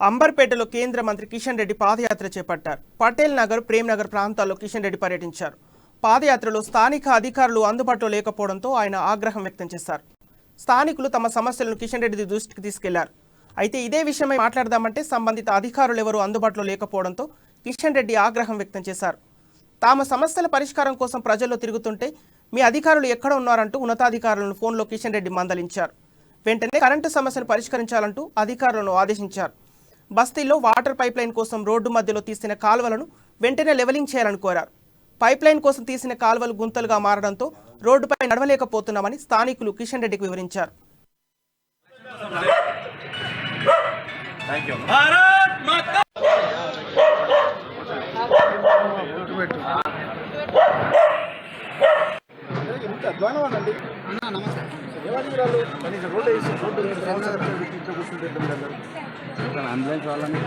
అంబర్పేటలో కేంద్ర మంత్రి కిషన్ రెడ్డి పాదయాత్ర చేపట్టారు. పటేల్ నగర్, ప్రేమ్ నగర్ ప్రాంతాల్లో కిషన్ రెడ్డి పర్యటించారు. పాదయాత్రలో స్థానిక అధికారులు అందుబాటులో లేకపోవడంతో ఆయన ఆగ్రహం వ్యక్తం చేశారు. స్థానికులు తమ సమస్యలను కిషన్ రెడ్డి దృష్టికి తీసుకెళ్లారు. అయితే ఇదే విషయమై మాట్లాడదామంటే సంబంధిత అధికారులు ఎవరూ అందుబాటులో లేకపోవడంతో కిషన్ రెడ్డి ఆగ్రహం వ్యక్తం చేశారు. తమ సమస్యల పరిష్కారం కోసం ప్రజల్లో తిరుగుతుంటే మీ అధికారులు ఎక్కడ ఉన్నారంటూ ఉన్నతాధికారులను ఫోన్లో కిషన్ రెడ్డి మందలించారు. వెంటనే కరెంటు సమస్యను పరిష్కరించాలంటూ అధికారులను ఆదేశించారు. బస్తీల్లో వాటర్ పైప్లైన్ కోసం రోడ్డు మధ్యలో తీసిన కాలువలను వెంటనే లెవెలింగ్ చేయాలని కోరారు. పైప్లైన్ కోసం తీసిన కాలువలు గుంతలుగా మారడంతో రోడ్డుపై నడవలేకపోతున్నామని స్థానికులు కిషన్ రెడ్డికి వివరించారు. అంబులెన్స్ వాళ్ళని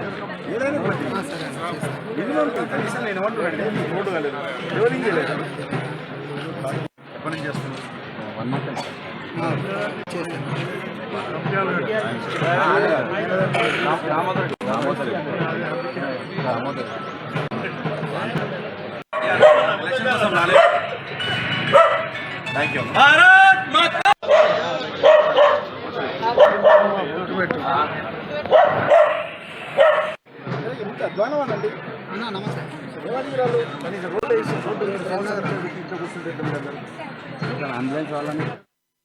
నేను రోడ్డు కాలేదు ఎవరింగ్ చేయలేదు ఎప్పటి నుంచి చేస్తున్నాను 1 month థ్యాంక్ యూ. అధ్వానం అండి నమస్తే రోడ్డు వేసి రోడ్డు అంబులెన్స్ వాళ్ళని